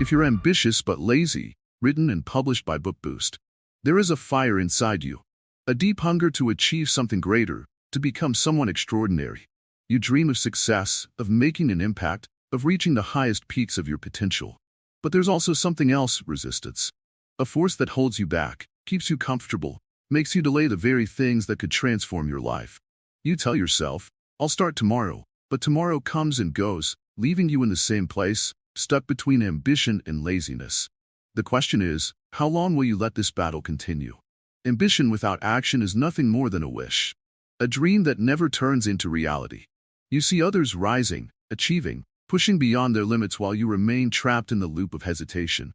If you're ambitious but lazy, written and published by BookBoost, there is a fire inside you, a deep hunger to achieve something greater, to become someone extraordinary. You dream of success, of making an impact, of reaching the highest peaks of your potential. But there's also something else, resistance. A force that holds you back, keeps you comfortable, makes you delay the very things that could transform your life. You tell yourself, I'll start tomorrow, but tomorrow comes and goes, leaving you in the same place, stuck between ambition and laziness. The question is, how long will you let this battle continue? Ambition without action is nothing more than a wish, a dream that never turns into reality. You see others rising, achieving, pushing beyond their limits while you remain trapped in the loop of hesitation.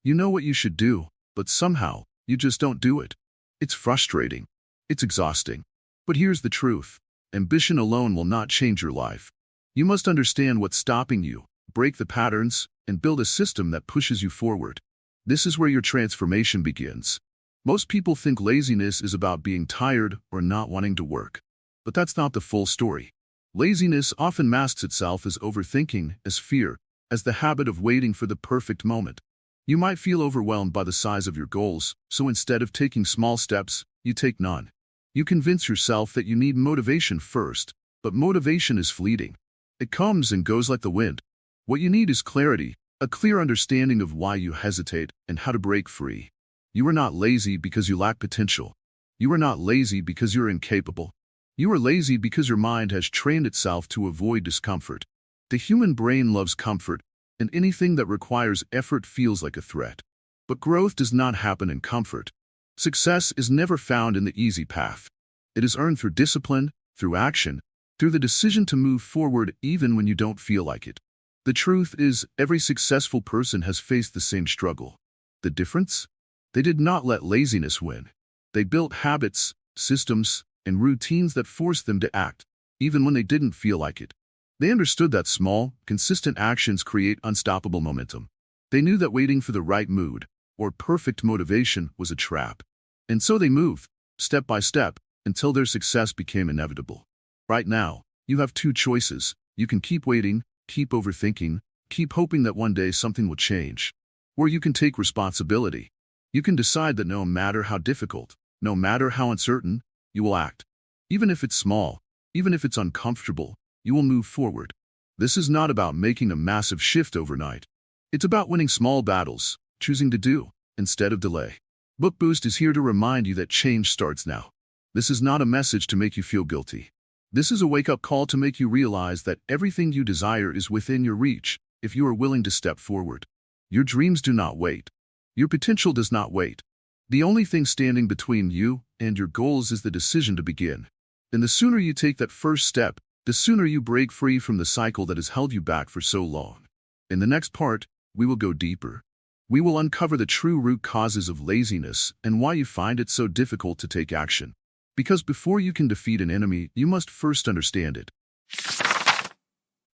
You know what you should do, but somehow, you just don't do it. It's frustrating. It's exhausting. But here's the truth. Ambition alone will not change your life. You must understand what's stopping you, break the patterns, and build a system that pushes you forward. This is where your transformation begins. Most people think laziness is about being tired or not wanting to work. But that's not the full story. Laziness often masks itself as overthinking, as fear, as the habit of waiting for the perfect moment. You might feel overwhelmed by the size of your goals, so instead of taking small steps, you take none. You convince yourself that you need motivation first, but motivation is fleeting. It comes and goes like the wind. What you need is clarity, a clear understanding of why you hesitate and how to break free. You are not lazy because you lack potential. You are not lazy because you're incapable. You are lazy because your mind has trained itself to avoid discomfort. The human brain loves comfort, and anything that requires effort feels like a threat. But growth does not happen in comfort. Success is never found in the easy path. It is earned through discipline, through action, through the decision to move forward even when you don't feel like it. The truth is, every successful person has faced the same struggle. The difference? They did not let laziness win. They built habits, systems, and routines that forced them to act, even when they didn't feel like it. They understood that small, consistent actions create unstoppable momentum. They knew that waiting for the right mood, or perfect motivation, was a trap. And so they moved, step by step, until their success became inevitable. Right now, you have two choices. You can keep waiting, keep overthinking, keep hoping that one day something will change. Or you can take responsibility. You can decide that no matter how difficult, no matter how uncertain, you will act. Even if it's small, even if it's uncomfortable, you will move forward. This is not about making a massive shift overnight. It's about winning small battles, choosing to do, instead of delay. BookBoost is here to remind you that change starts now. This is not a message to make you feel guilty. This is a wake-up call to make you realize that everything you desire is within your reach if you are willing to step forward. Your dreams do not wait. Your potential does not wait. The only thing standing between you and your goals is the decision to begin. And the sooner you take that first step, the sooner you break free from the cycle that has held you back for so long. In the next part, we will go deeper. We will uncover the true root causes of laziness and why you find it so difficult to take action. Because before you can defeat an enemy, you must first understand it.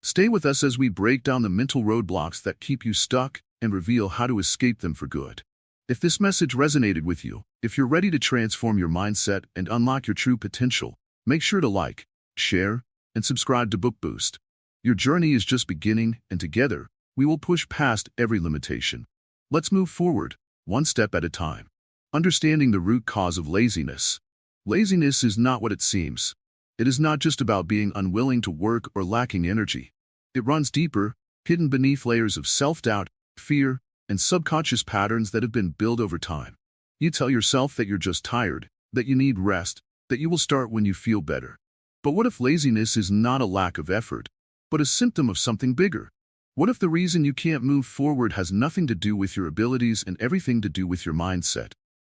Stay with us as we break down the mental roadblocks that keep you stuck and reveal how to escape them for good. If this message resonated with you, if you're ready to transform your mindset and unlock your true potential, make sure to like, share, and subscribe to BookBoost. Your journey is just beginning, and together, we will push past every limitation. Let's move forward, one step at a time. Understanding the root cause of laziness. Laziness is not what it seems. It is not just about being unwilling to work or lacking energy. It runs deeper, hidden beneath layers of self-doubt, fear, and subconscious patterns that have been built over time. You tell yourself that you're just tired, that you need rest, that you will start when you feel better. But what if laziness is not a lack of effort, but a symptom of something bigger? What if the reason you can't move forward has nothing to do with your abilities and everything to do with your mindset?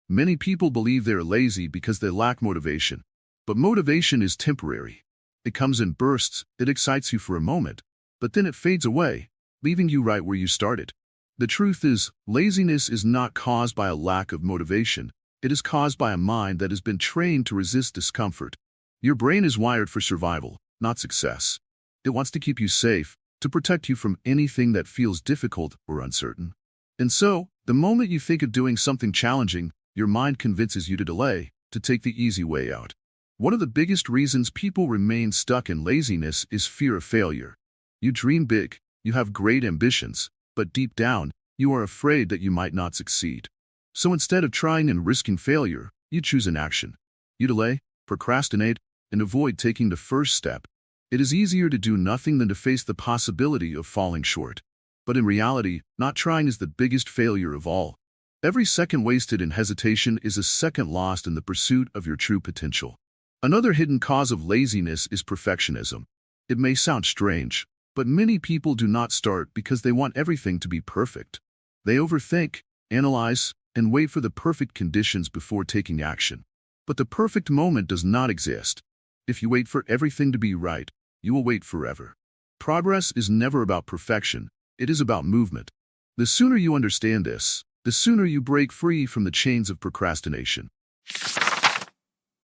Many people believe they are lazy because they lack motivation. But motivation is temporary. It comes in bursts, it excites you for a moment, but then it fades away, leaving you right where you started. The truth is, laziness is not caused by a lack of motivation. It is caused by a mind that has been trained to resist discomfort. Your brain is wired for survival, not success. It wants to keep you safe, to protect you from anything that feels difficult or uncertain. And so, the moment you think of doing something challenging, your mind convinces you to delay, to take the easy way out. One of the biggest reasons people remain stuck in laziness is fear of failure. You dream big, You have great ambitions, but deep down, you are afraid that you might not succeed. So instead of trying and risking failure, you choose inaction. You delay, procrastinate, and avoid taking the first step. It is easier to do nothing than to face the possibility of falling short. But in reality, not trying is the biggest failure of all. Every second wasted in hesitation is a second lost in the pursuit of your true potential. Another hidden cause of laziness is perfectionism. It may sound strange, but many people do not start because they want everything to be perfect. They overthink, analyze, and wait for the perfect conditions before taking action. But the perfect moment does not exist. If you wait for everything to be right, you will wait forever. Progress is never about perfection, it is about movement. The sooner you understand this, the sooner you break free from the chains of procrastination.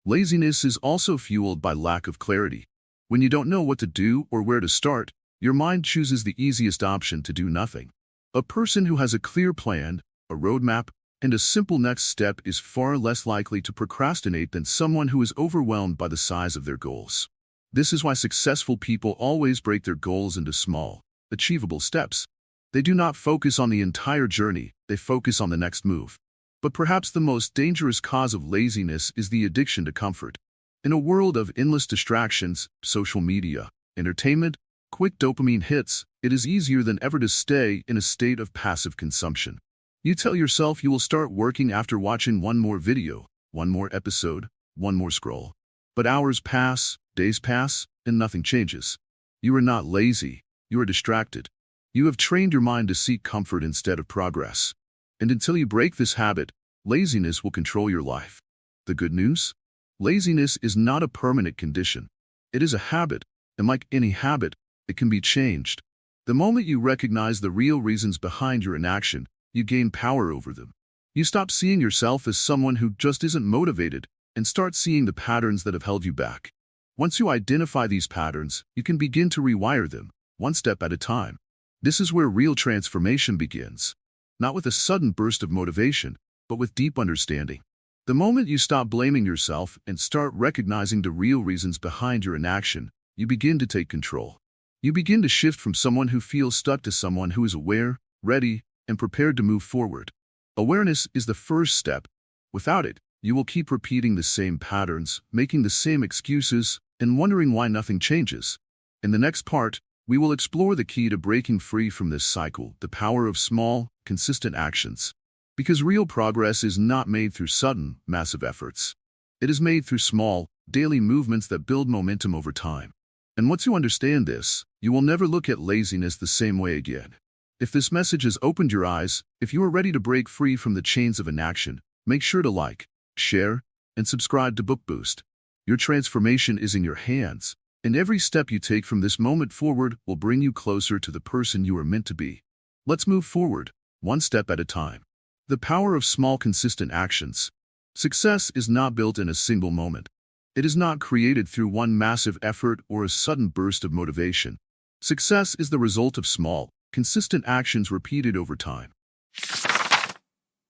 Laziness is also fueled by lack of clarity. When you don't know what to do or where to start, your mind chooses the easiest option to do nothing. A person who has a clear plan, a roadmap, and a simple next step is far less likely to procrastinate than someone who is overwhelmed by the size of their goals. This is why successful people always break their goals into small, achievable steps. They do not focus on the entire journey, they focus on the next move. But perhaps the most dangerous cause of laziness is the addiction to comfort. In a world of endless distractions, social media, entertainment, quick dopamine hits, it is easier than ever to stay in a state of passive consumption. You tell yourself you will start working after watching one more video, one more episode, one more scroll. But hours pass, days pass, and nothing changes. You are not lazy, you are distracted. You have trained your mind to seek comfort instead of progress. And until you break this habit, laziness will control your life. The good news? Laziness is not a permanent condition. It is a habit, and like any habit, it can be changed. The moment you recognize the real reasons behind your inaction, you gain power over them. You stop seeing yourself as someone who just isn't motivated and start seeing the patterns that have held you back. Once you identify these patterns, you can begin to rewire them, one step at a time. This is where real transformation begins. Not with a sudden burst of motivation, but with deep understanding. The moment you stop blaming yourself and start recognizing the real reasons behind your inaction, you begin to take control. You begin to shift from someone who feels stuck to someone who is aware, ready, and prepared to move forward. Awareness is the first step. Without it, you will keep repeating the same patterns, making the same excuses, and wondering why nothing changes. In the next part, we will explore the key to breaking free from this cycle, the power of small, consistent actions. Because real progress is not made through sudden, massive efforts. It is made through small, daily movements that build momentum over time. And once you understand this, you will never look at laziness the same way again. If this message has opened your eyes, if you are ready to break free from the chains of inaction, make sure to like, share, and subscribe to Book Boost. Your transformation is in your hands, and every step you take from this moment forward will bring you closer to the person you are meant to be. Let's move forward, one step at a time. The power of small, consistent actions. Success is not built in a single moment. It is not created through one massive effort or a sudden burst of motivation. Success is the result of small, consistent actions repeated over time.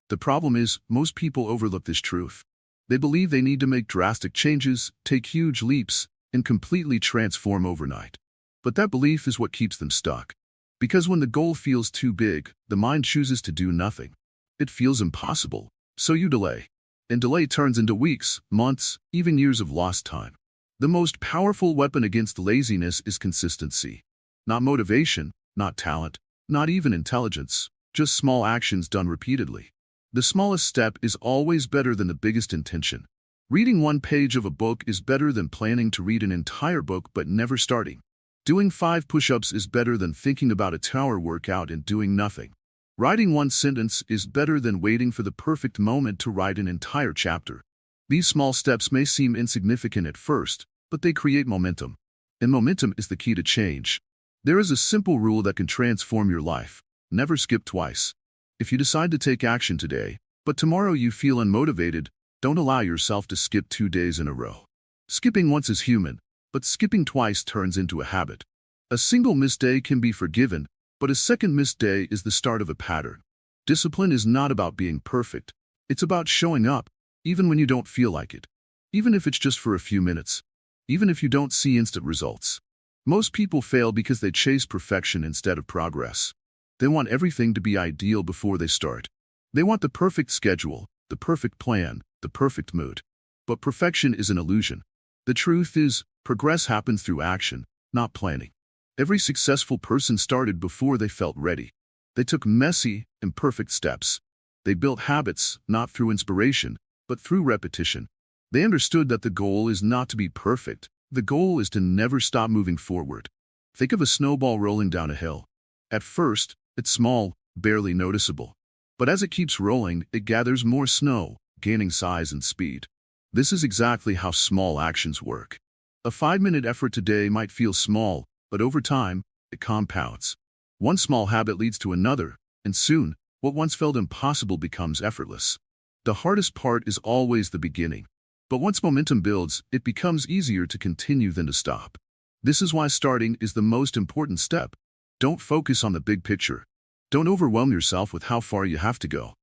The problem is, most people overlook this truth. They believe they need to make drastic changes, take huge leaps, and completely transform overnight. But that belief is what keeps them stuck. Because when the goal feels too big, the mind chooses to do nothing. It feels impossible, so you delay. And delay turns into weeks, months, even years of lost time. The most powerful weapon against laziness is consistency. Not motivation, not talent, not even intelligence, just small actions done repeatedly. The smallest step is always better than the biggest intention. Reading one page of a book is better than planning to read an entire book but never starting. Doing 5 push-ups is better than thinking about a 2-hour workout and doing nothing. Writing one sentence is better than waiting for the perfect moment to write an entire chapter. These small steps may seem insignificant at first, but they create momentum. And momentum is the key to change. There is a simple rule that can transform your life. Never skip twice. If you decide to take action today, but tomorrow you feel unmotivated, don't allow yourself to skip 2 days in a row. Skipping once is human, but skipping twice turns into a habit. A single missed day can be forgiven, but a second missed day is the start of a pattern. Discipline is not about being perfect. It's about showing up, even when you don't feel like it. Even if it's just for a few minutes. Even if you don't see instant results. Most people fail because they chase perfection instead of progress. They want everything to be ideal before they start. They want the perfect schedule, the perfect plan, the perfect mood. But perfection is an illusion. The truth is, progress happens through action, not planning. Every successful person started before they felt ready. They took messy, imperfect steps. They built habits, not through inspiration, but through repetition. They understood that the goal is not to be perfect. The goal is to never stop moving forward. Think of a snowball rolling down a hill. At first, it's small, barely noticeable. But as it keeps rolling, it gathers more snow, gaining size and speed. This is exactly how small actions work. A 5-minute effort today might feel small, but over time, it compounds. One small habit leads to another, and soon, what once felt impossible becomes effortless. The hardest part is always the beginning. But once momentum builds, it becomes easier to continue than to stop. This is why starting is the most important step. Don't focus on the big picture. Don't overwhelm yourself with how far you have to go.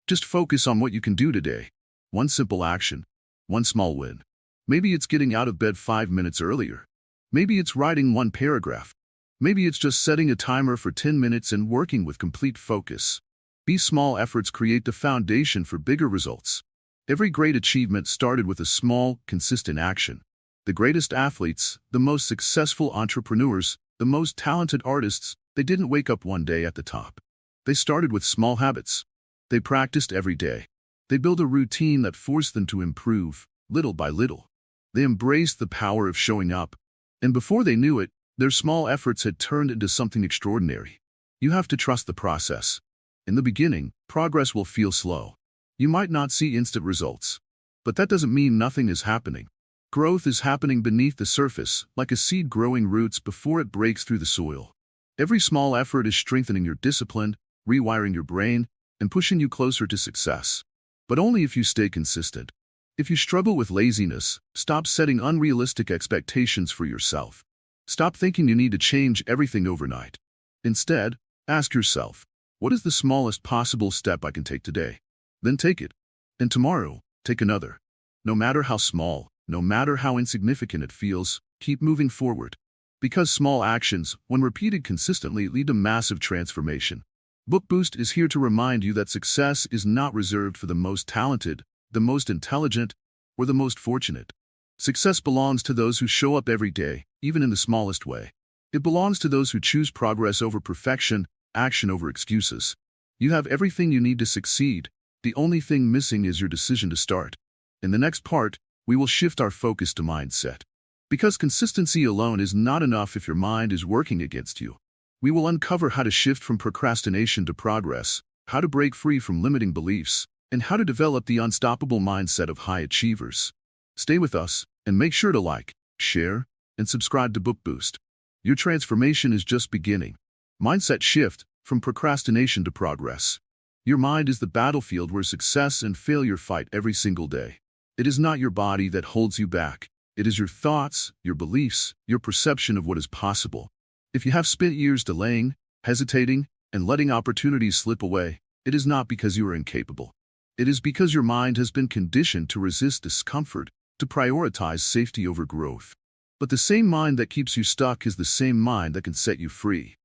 Just focus on what you can do today. One simple action, one small win. Maybe it's getting out of bed 5 minutes earlier. Maybe it's writing one paragraph. Maybe it's just setting a timer for 10 minutes and working with complete focus. These small efforts create the foundation for bigger results. Every great achievement started with a small, consistent action. The greatest athletes, the most successful entrepreneurs, the most talented artists, they didn't wake up one day at the top. They started with small habits. They practiced every day. They built a routine that forced them to improve, little by little. They embraced the power of showing up. And before they knew it, their small efforts had turned into something extraordinary. You have to trust the process. In the beginning, progress will feel slow. You might not see instant results. But that doesn't mean nothing is happening. Growth is happening beneath the surface, like a seed growing roots before it breaks through the soil. Every small effort is strengthening your discipline, rewiring your brain, and pushing you closer to success. But only if you stay consistent. If you struggle with laziness, stop setting unrealistic expectations for yourself. Stop thinking you need to change everything overnight. Instead, ask yourself, what is the smallest possible step I can take today? Then take it. And tomorrow, take another. No matter how small, no matter how insignificant it feels, keep moving forward. Because small actions, when repeated consistently, lead to massive transformation. Book Boost is here to remind you that success is not reserved for the most talented, the most intelligent, or the most fortunate. Success belongs to those who show up every day, even in the smallest way. It belongs to those who choose progress over perfection, action over excuses. You have everything you need to succeed. The only thing missing is your decision to start. In the next part, we will shift our focus to mindset. Because consistency alone is not enough if your mind is working against you. We will uncover how to shift from procrastination to progress, how to break free from limiting beliefs, and how to develop the unstoppable mindset of high achievers. Stay with us, and make sure to like, share, and subscribe to Book Boost. Your transformation is just beginning. Mindset shift from procrastination to progress. Your mind is the battlefield where success and failure fight every single day. It is not your body that holds you back. It is your thoughts, your beliefs, your perception of what is possible. If you have spent years delaying, hesitating, and letting opportunities slip away, it is not because you are incapable. It is because your mind has been conditioned to resist discomfort, to prioritize safety over growth. But the same mind that keeps you stuck is the same mind that can set you free.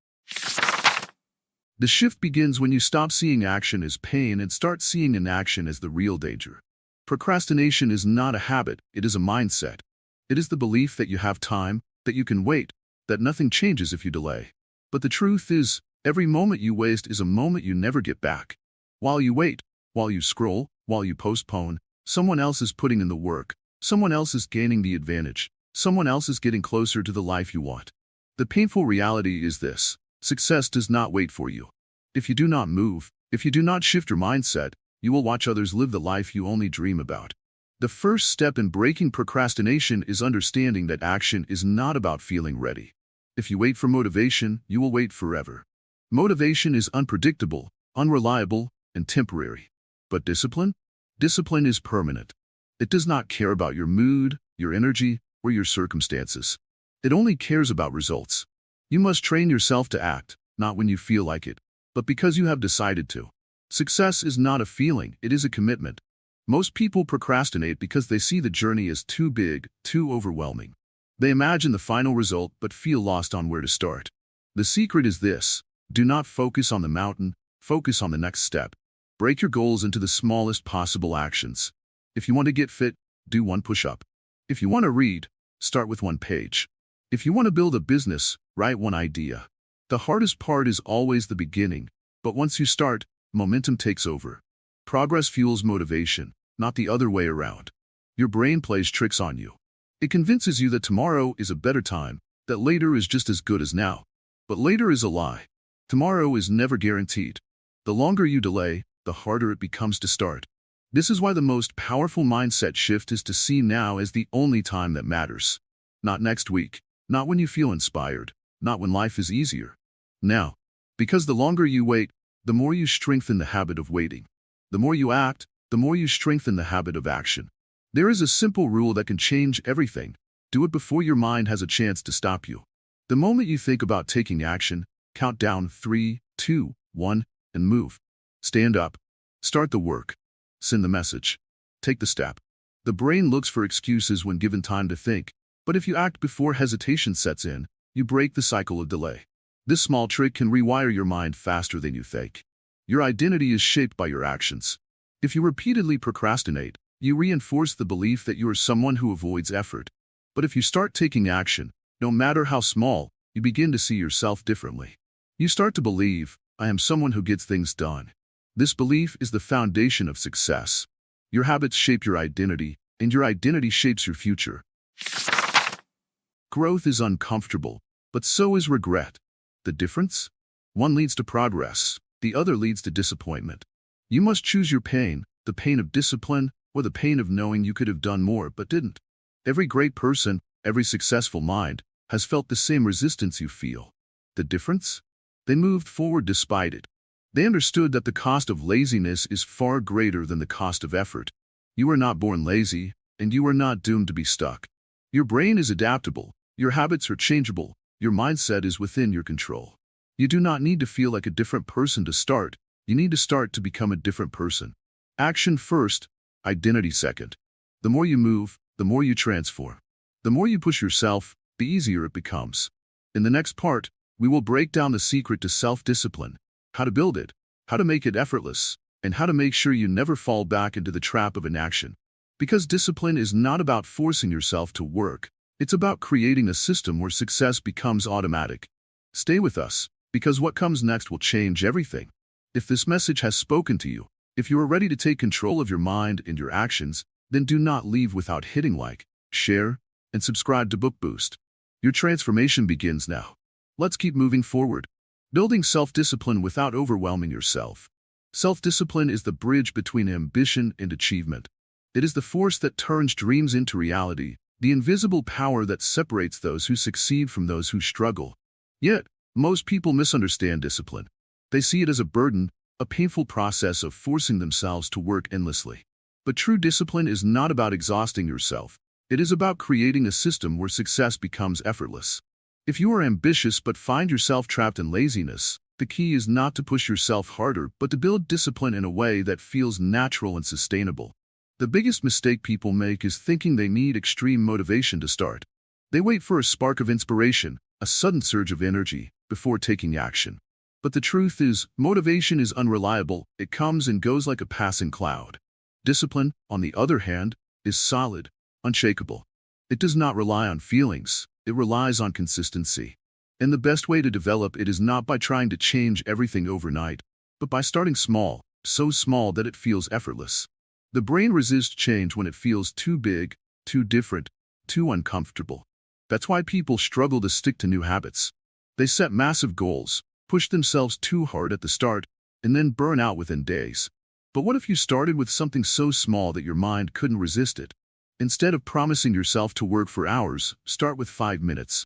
The shift begins when you stop seeing action as pain and start seeing inaction as the real danger. Procrastination is not a habit, it is a mindset. It is the belief that you have time, that you can wait, that nothing changes if you delay. But the truth is, every moment you waste is a moment you never get back. While you wait, while you scroll, while you postpone, someone else is putting in the work, someone else is gaining the advantage, someone else is getting closer to the life you want. The painful reality is this: success does not wait for you. If you do not move, if you do not shift your mindset, you will watch others live the life you only dream about. The first step in breaking procrastination is understanding that action is not about feeling ready. If you wait for motivation, you will wait forever. Motivation is unpredictable, unreliable, and temporary. But discipline? Discipline is permanent. It does not care about your mood, your energy, or your circumstances. It only cares about results. You must train yourself to act, not when you feel like it, but because you have decided to. Success is not a feeling, it is a commitment. Most people procrastinate because they see the journey as too big, too overwhelming. They imagine the final result but feel lost on where to start. The secret is this: do not focus on the mountain, focus on the next step. Break your goals into the smallest possible actions. If you want to get fit, do one push-up. If you want to read, start with one page. If you want to build a business, write one idea. The hardest part is always the beginning, but once you start, momentum takes over. Progress fuels motivation, not the other way around. Your brain plays tricks on you. It convinces you that tomorrow is a better time, that later is just as good as now. But later is a lie. Tomorrow is never guaranteed. The longer you delay, the harder it becomes to start. This is why the most powerful mindset shift is to see now as the only time that matters. Not next week, not when you feel inspired, not when life is easier. Now. Because the longer you wait, the more you strengthen the habit of waiting. The more you act, the more you strengthen the habit of action. There is a simple rule that can change everything. Do it before your mind has a chance to stop you. The moment you think about taking action, count down 3, 2, 1, and move. Stand up. Start the work. Send the message. Take the step. The brain looks for excuses when given time to think, but if you act before hesitation sets in, you break the cycle of delay. This small trick can rewire your mind faster than you think. Your identity is shaped by your actions. If you repeatedly procrastinate, you reinforce the belief that you are someone who avoids effort. But if you start taking action, no matter how small, you begin to see yourself differently. You start to believe, I am someone who gets things done. This belief is the foundation of success. Your habits shape your identity, and your identity shapes your future. Growth is uncomfortable, but so is regret. The difference? One leads to progress, the other leads to disappointment. You must choose your pain, the pain of discipline, or the pain of knowing you could have done more but didn't. Every great person, every successful mind, has felt the same resistance you feel. The difference? They moved forward despite it. They understood that the cost of laziness is far greater than the cost of effort. You are not born lazy, and you are not doomed to be stuck. Your brain is adaptable, your habits are changeable, your mindset is within your control. You do not need to feel like a different person to start, you need to start to become a different person. Action first, identity second. The more you move, the more you transform. The more you push yourself, the easier it becomes. In the next part, we will break down the secret to self-discipline, how to build it, how to make it effortless, and how to make sure you never fall back into the trap of inaction. Because discipline is not about forcing yourself to work, it's about creating a system where success becomes automatic. Stay with us, because what comes next will change everything. If this message has spoken to you, if you are ready to take control of your mind and your actions, then do not leave without hitting like, share, and subscribe to Book Boost. Your transformation begins now. Let's keep moving forward. Building self-discipline without overwhelming yourself. Self-discipline is the bridge between ambition and achievement. It is the force that turns dreams into reality, the invisible power that separates those who succeed from those who struggle. Yet, most people misunderstand discipline. They see it as a burden, a painful process of forcing themselves to work endlessly. But true discipline is not about exhausting yourself. It is about creating a system where success becomes effortless. If you are ambitious but find yourself trapped in laziness, the key is not to push yourself harder but to build discipline in a way that feels natural and sustainable. The biggest mistake people make is thinking they need extreme motivation to start. They wait for a spark of inspiration, a sudden surge of energy, before taking action. But the truth is, motivation is unreliable, it comes and goes like a passing cloud. Discipline, on the other hand, is solid, unshakable. It does not rely on feelings, it relies on consistency. And the best way to develop it is not by trying to change everything overnight, but by starting small, so small that it feels effortless. The brain resists change when it feels too big, too different, too uncomfortable. That's why people struggle to stick to new habits. They set massive goals, push themselves too hard at the start, and then burn out within days. But what if you started with something so small that your mind couldn't resist it? Instead of promising yourself to work for hours, start with 5 minutes.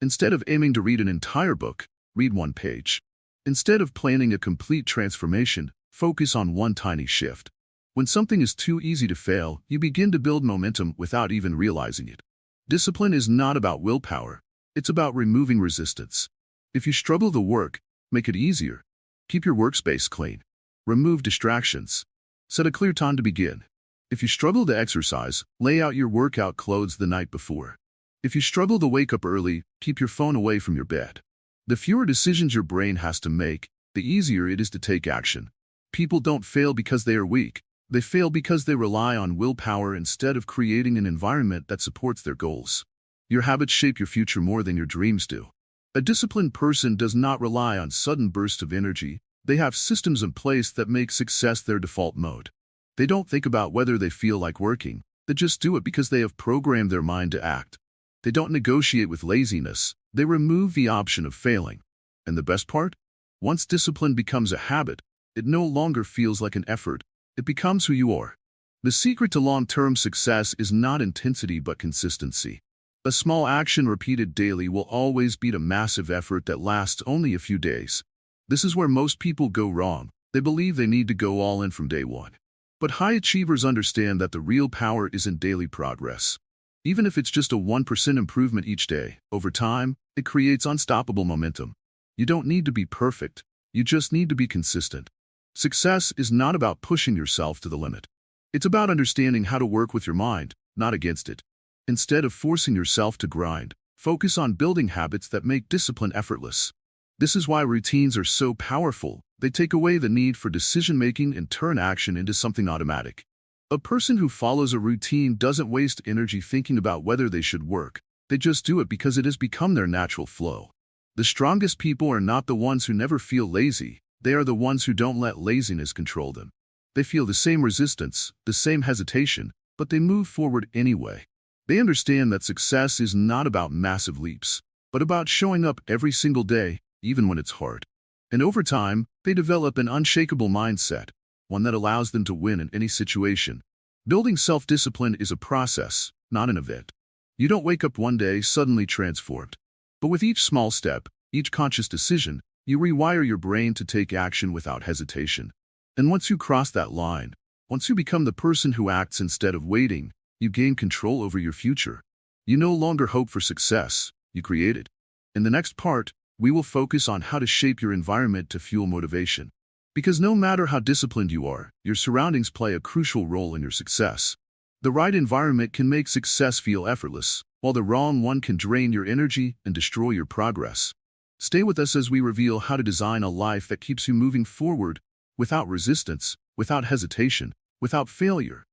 Instead of aiming to read an entire book, read one page. Instead of planning a complete transformation, focus on one tiny shift. When something is too easy to fail, you begin to build momentum without even realizing it. Discipline is not about willpower, it's about removing resistance. If you struggle to work, make it easier. Keep your workspace clean. Remove distractions. Set a clear time to begin. If you struggle to exercise, lay out your workout clothes the night before. If you struggle to wake up early, keep your phone away from your bed. The fewer decisions your brain has to make, the easier it is to take action. People don't fail because they are weak. They fail because they rely on willpower instead of creating an environment that supports their goals. Your habits shape your future more than your dreams do. A disciplined person does not rely on sudden bursts of energy. They have systems in place that make success their default mode. They don't think about whether they feel like working. They just do it because they have programmed their mind to act. They don't negotiate with laziness. They remove the option of failing. And the best part? Once discipline becomes a habit, it no longer feels like an effort. It becomes who you are. The secret to long-term success is not intensity but consistency. A small action repeated daily will always beat a massive effort that lasts only a few days. This is where most people go wrong. They believe they need to go all in from day one. But high achievers understand that the real power is in daily progress. Even if it's just a 1% improvement each day, over time, it creates unstoppable momentum. You don't need to be perfect. You just need to be consistent. Success is not about pushing yourself to the limit. It's about understanding how to work with your mind, not against it. Instead of forcing yourself to grind, focus on building habits that make discipline effortless. This is why routines are so powerful. They take away the need for decision-making and turn action into something automatic. A person who follows a routine doesn't waste energy thinking about whether they should work. They just do it because it has become their natural flow. The strongest people are not the ones who never feel lazy. They are the ones who don't let laziness control them. They feel the same resistance, the same hesitation, but they move forward anyway. They understand that success is not about massive leaps, but about showing up every single day, even when it's hard. And over time, they develop an unshakable mindset, one that allows them to win in any situation. Building self-discipline is a process, not an event. You don't wake up one day suddenly transformed. But with each small step, each conscious decision, you rewire your brain to take action without hesitation. And once you cross that line, once you become the person who acts instead of waiting, you gain control over your future. You no longer hope for success, you create it. In the next part, we will focus on how to shape your environment to fuel motivation. Because no matter how disciplined you are, your surroundings play a crucial role in your success. The right environment can make success feel effortless, while the wrong one can drain your energy and destroy your progress. Stay with us as we reveal how to design a life that keeps you moving forward, without resistance, without hesitation, without failure.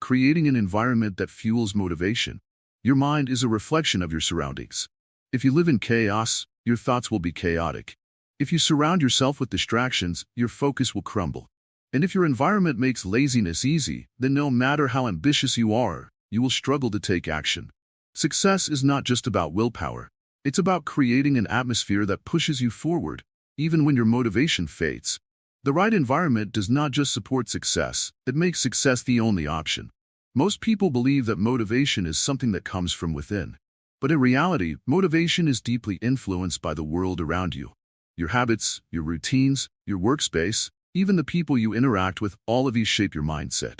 Creating an environment that fuels motivation. Your mind is a reflection of your surroundings. If you live in chaos, your thoughts will be chaotic. If you surround yourself with distractions, your focus will crumble. And if your environment makes laziness easy, then no matter how ambitious you are, you will struggle to take action. Success is not just about willpower. It's about creating an atmosphere that pushes you forward, even when your motivation fades. The right environment does not just support success, it makes success the only option. Most people believe that motivation is something that comes from within. But in reality, motivation is deeply influenced by the world around you. Your habits, your routines, your workspace, even the people you interact with, all of these shape your mindset.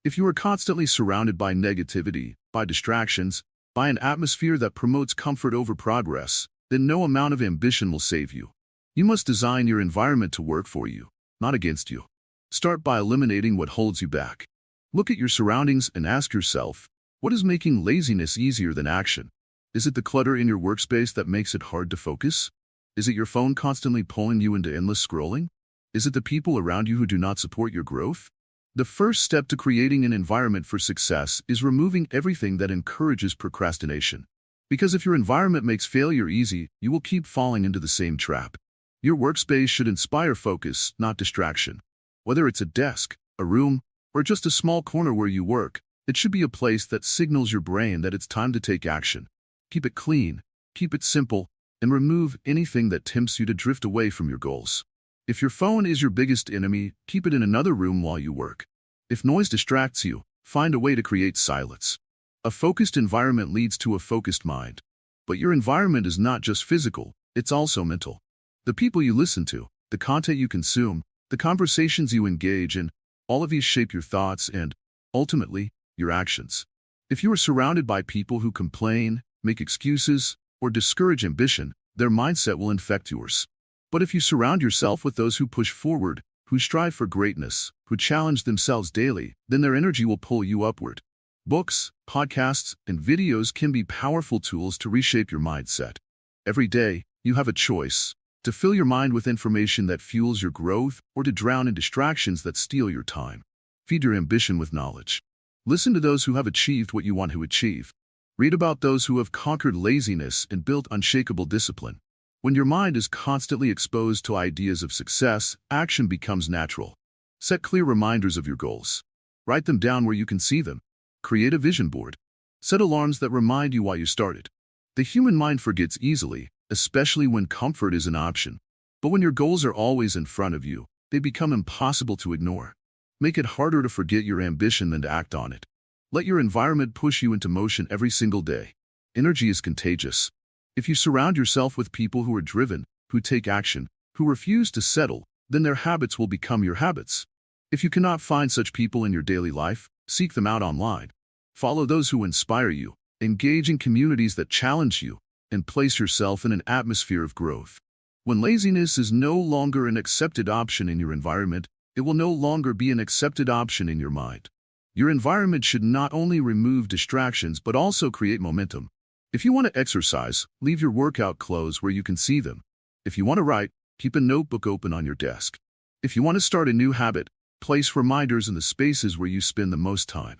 If you are constantly surrounded by negativity, by distractions, by an atmosphere that promotes comfort over progress, then no amount of ambition will save you. You must design your environment to work for you, not against you. Start by eliminating what holds you back. Look at your surroundings and ask yourself, what is making laziness easier than action? Is it the clutter in your workspace that makes it hard to focus? Is it your phone constantly pulling you into endless scrolling? Is it the people around you who do not support your growth? The first step to creating an environment for success is removing everything that encourages procrastination. Because if your environment makes failure easy, you will keep falling into the same trap. Your workspace should inspire focus, not distraction. Whether it's a desk, a room, or just a small corner where you work, it should be a place that signals your brain that it's time to take action. Keep it clean, keep it simple, and remove anything that tempts you to drift away from your goals. If your phone is your biggest enemy, keep it in another room while you work. If noise distracts you, find a way to create silence. A focused environment leads to a focused mind. But your environment is not just physical, it's also mental. The people you listen to, the content you consume, the conversations you engage in, all of these shape your thoughts and, ultimately, your actions. If you are surrounded by people who complain, make excuses, or discourage ambition, their mindset will infect yours. But if you surround yourself with those who push forward, who strive for greatness, who challenge themselves daily, then their energy will pull you upward. Books, podcasts, and videos can be powerful tools to reshape your mindset. Every day, you have a choice: to fill your mind with information that fuels your growth, or to drown in distractions that steal your time. Feed your ambition with knowledge. Listen to those who have achieved what you want to achieve. Read about those who have conquered laziness and built unshakable discipline. When your mind is constantly exposed to ideas of success, action becomes natural. Set clear reminders of your goals. Write them down where you can see them. Create a vision board. Set alarms that remind you why you started. The human mind forgets easily, especially when comfort is an option. But when your goals are always in front of you, they become impossible to ignore. Make it harder to forget your ambition than to act on it. Let your environment push you into motion every single day. Energy is contagious. If you surround yourself with people who are driven, who take action, who refuse to settle, then their habits will become your habits. If you cannot find such people in your daily life, seek them out online. Follow those who inspire you, engage in communities that challenge you, and place yourself in an atmosphere of growth. When laziness is no longer an accepted option in your environment, it will no longer be an accepted option in your mind. Your environment should not only remove distractions but also create momentum. If you want to exercise, leave your workout clothes where you can see them. If you want to write, keep a notebook open on your desk. If you want to start a new habit, place reminders in the spaces where you spend the most time.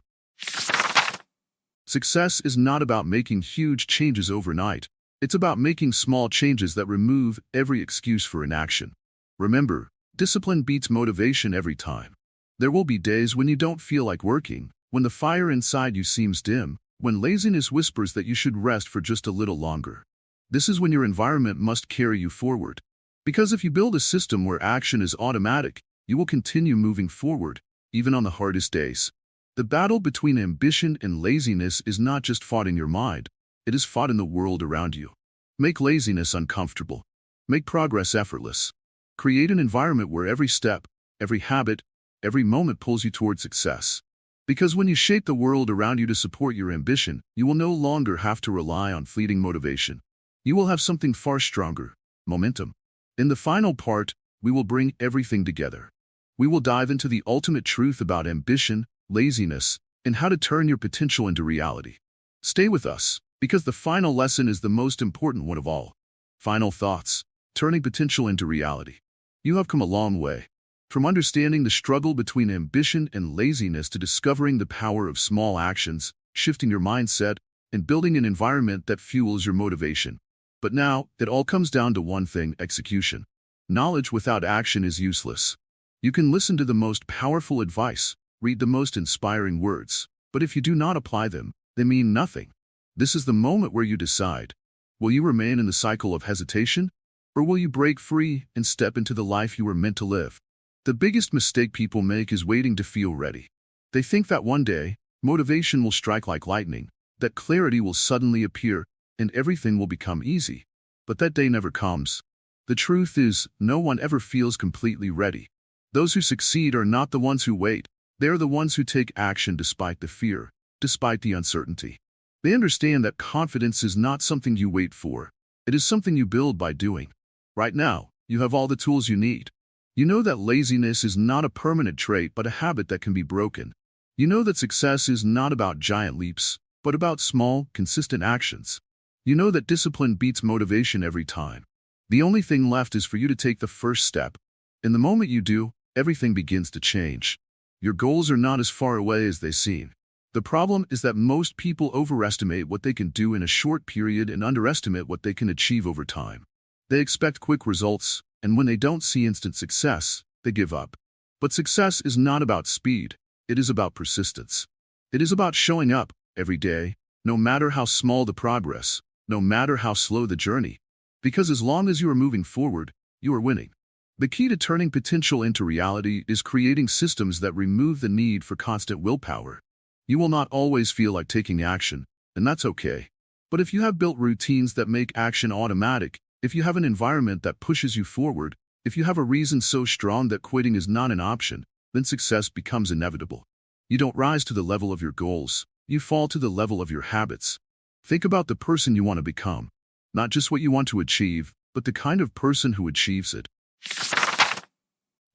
Success is not about making huge changes overnight. It's about making small changes that remove every excuse for inaction. Remember, discipline beats motivation every time. There will be days when you don't feel like working, when the fire inside you seems dim, when laziness whispers that you should rest for just a little longer. This is when your environment must carry you forward. Because if you build a system where action is automatic, you will continue moving forward, even on the hardest days. The battle between ambition and laziness is not just fought in your mind, it is fought in the world around you. Make laziness uncomfortable. Make progress effortless. Create an environment where every step, every habit, every moment pulls you toward success. Because when you shape the world around you to support your ambition, you will no longer have to rely on fleeting motivation. You will have something far stronger: momentum. In the final part, we will bring everything together. We will dive into the ultimate truth about ambition, laziness, and how to turn your potential into reality. Stay with us, because the final lesson is the most important one of all. Final thoughts: turning potential into reality. You have come a long way. From understanding the struggle between ambition and laziness to discovering the power of small actions, shifting your mindset, and building an environment that fuels your motivation. But now, it all comes down to one thing: execution. Knowledge without action is useless. You can listen to the most powerful advice, read the most inspiring words, but if you do not apply them, they mean nothing. This is the moment where you decide: will you remain in the cycle of hesitation, or will you break free and step into the life you were meant to live? The biggest mistake people make is waiting to feel ready. They think that one day, motivation will strike like lightning, that clarity will suddenly appear, and everything will become easy. But that day never comes. The truth is, no one ever feels completely ready. Those who succeed are not the ones who wait. They are the ones who take action despite the fear, despite the uncertainty. They understand that confidence is not something you wait for. It is something you build by doing. Right now, you have all the tools you need. You know that laziness is not a permanent trait but a habit that can be broken. You know that success is not about giant leaps, but about small, consistent actions. You know that discipline beats motivation every time. The only thing left is for you to take the first step. In the moment you do, everything begins to change. Your goals are not as far away as they seem. The problem is that most people overestimate what they can do in a short period and underestimate what they can achieve over time. They expect quick results, and when they don't see instant success, they give up. But success is not about speed, it is about persistence. It is about showing up every day, no matter how small the progress, no matter how slow the journey. Because as long as you are moving forward, you are winning. The key to turning potential into reality is creating systems that remove the need for constant willpower. You will not always feel like taking action, and that's okay. But if you have built routines that make action automatic, if you have an environment that pushes you forward, if you have a reason so strong that quitting is not an option, then success becomes inevitable. You don't rise to the level of your goals, you fall to the level of your habits. Think about the person you want to become. Not just what you want to achieve, but the kind of person who achieves it.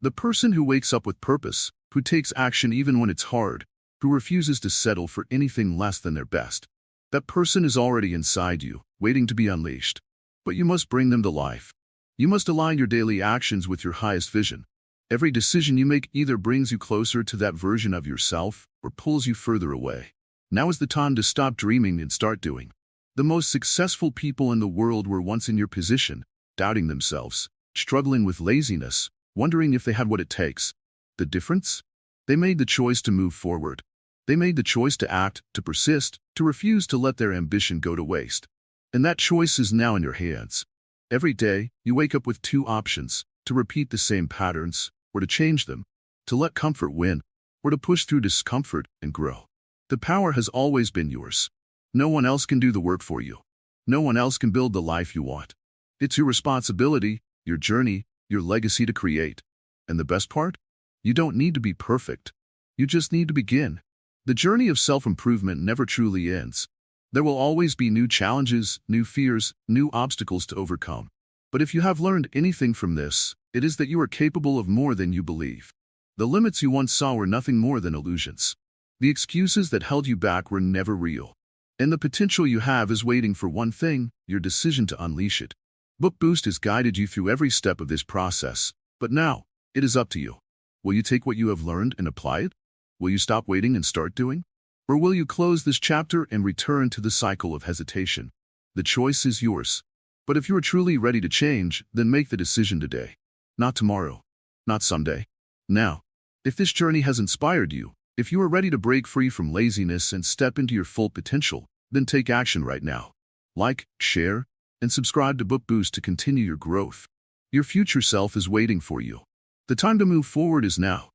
The person who wakes up with purpose, who takes action even when it's hard, who refuses to settle for anything less than their best. That person is already inside you, waiting to be unleashed. But you must bring them to life. You must align your daily actions with your highest vision. Every decision you make either brings you closer to that version of yourself or pulls you further away. Now is the time to stop dreaming and start doing. The most successful people in the world were once in your position, doubting themselves, struggling with laziness, wondering if they had what it takes. The difference? They made the choice to move forward. They made the choice to act, to persist, to refuse to let their ambition go to waste. And that choice is now in your hands. Every day, you wake up with two options: to repeat the same patterns, or to change them, to let comfort win, or to push through discomfort and grow. The power has always been yours. No one else can do the work for you. No one else can build the life you want. It's your responsibility, your journey, your legacy to create. And the best part? You don't need to be perfect. You just need to begin. The journey of self-improvement never truly ends. There will always be new challenges, new fears, new obstacles to overcome. But if you have learned anything from this, it is that you are capable of more than you believe. The limits you once saw were nothing more than illusions. The excuses that held you back were never real. And the potential you have is waiting for one thing: your decision to unleash it. Book Boost has guided you through every step of this process, but now, it is up to you. Will you take what you have learned and apply it? Will you stop waiting and start doing? Or will you close this chapter and return to the cycle of hesitation? The choice is yours. But if you are truly ready to change, then make the decision today. Not tomorrow. Not someday. Now. If this journey has inspired you, if you are ready to break free from laziness and step into your full potential, then take action right now. Like, share, and subscribe to Book Boost to continue your growth. Your future self is waiting for you. The time to move forward is now.